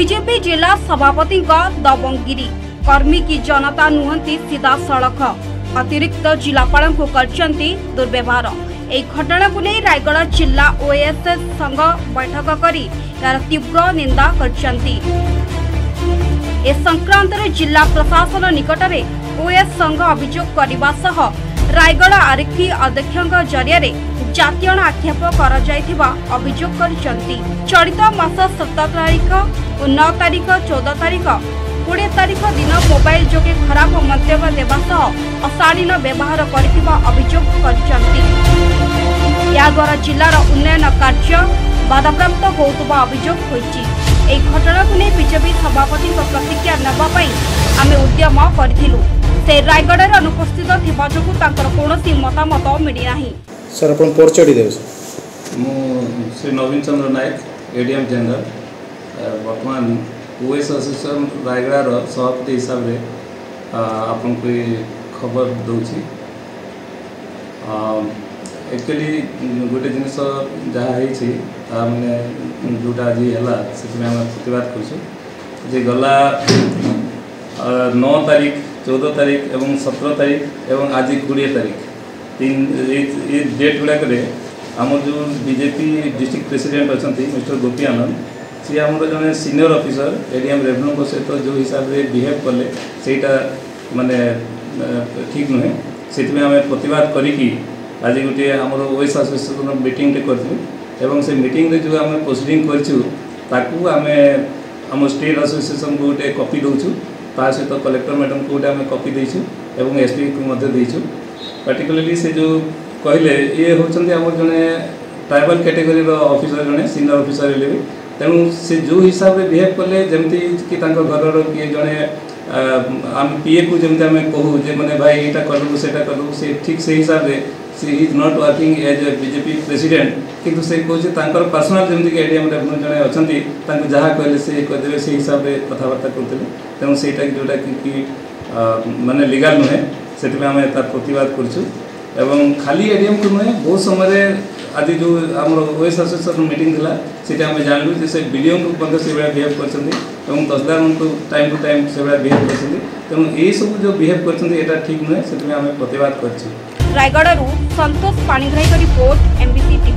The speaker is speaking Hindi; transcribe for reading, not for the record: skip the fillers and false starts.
बीजेपी जिला सभापति दबंगिरी कर्मी की जनता नुहंती सीधा सड़क अतिरिक्त जिलापाल को करचंती दुर्व्यवहार। एक घटना को नहीं रायगढ़ जिला ओएसएस संघ बैठक करी यार तीव्र निंदा करचंती। ए संक्रांत जिला प्रशासन निकट में ओएस संघ अभियोग करने सह रायगढ़ आरक्षी अध्यक्ष जरिया जातीय आक्षेप कर अभियोग करचंती। चलित मास 17 तारीख और 9 तारीख 14 तारीख 20 तारीख दिन मोबाइल जोगे खराब मंतव्य देवा सह अशालीन व्यवहार करथिबा अभियोग करचंती। या द्वारा जिलार उन्नयन कार्य बाधाप्राप्त होउतबा अभियोग होईची। ए घटना को नहीं बीजेपी सभापति प्रतिक्रिया नेबा पई आमे उद्यम करथिलु। से रायगढ़ रे अनुपस्थित थिबा जोगु ताकर कोनोसी मतामत मिली नाही। सर अपन परचडी देउ मु श्री नवीन चंद्र नायक एडीएम जनरल वर्तमान ओएस एसोसिएशन रायगढ़ सभापति हिसाब से आपन को खबर दूची। एक्चुअली गोटे जिनस जहाँ मैंने जोटा आज है से प्रतिवाद कर गला 9 तारीख 14 तारीख एवं 17 तारीख एवं आज 20 तारीख 3 डेट गुड़ाक आम जो बीजेपी डिस्ट्रिक्ट प्रेसिडेंट अच्छा मिस्टर गोपी आनंद सी आम जड़े सीनियर ऑफिसर एडीएम रेवेन्यू सहित जो हिसाब से बिहेव कले सेटा माने ठीक नुहे से आम प्रतिवाद करी आज गोटे आम ओएस एसोसिएशन मीटिंग करूँ से मीटिंग जो आम प्रोसीडिंग करूँ आम स्टेट एसोसिएशन को गोटे कॉपी दूचु ता सहित कलेक्टर मैडम को गोटे आम कॉपी देचु एवं एसपी को देचु। पार्टिकुलरली से जो कहले ये होचंती आम जड़े ट्राइबल कैटेगरी ऑफिसर जड़े सीनियर ऑफिसर भी तेणु से जो हिसाब से बिहेव कले जमती कि घर किए जड़े आम पीए को जमी आम कहूँ जे मैंने भाई यहाँ करूँ से करूँ से ठीक से हिसाब से she is not working as a BJP president किंतु से कहूँ पर्सनाल जमीक एडीएम रेवेन्यू जड़े अच्छा जहाँ कहले से कहीदेवे से हिसाब से कथबार्ता करते तेणु से जोटा कि माने लीगल नुहे से आम तार प्रतिवाद करूँ खाली एडीएम को नुहे बहुत समय आज जो आम ओएस एसोसिएशन मीटिंग थी से आम जानलु से बीडीओ को से बिहेव कर तहसीलदार को टाइम टू टाइम से बिहेव कर तेणु ये सब जो बिहेव कर ठीक नुहे से आम प्रतिवाद कर। रायगढ़ संतोष पाणिग्राही रिपोर्ट एमबीसी।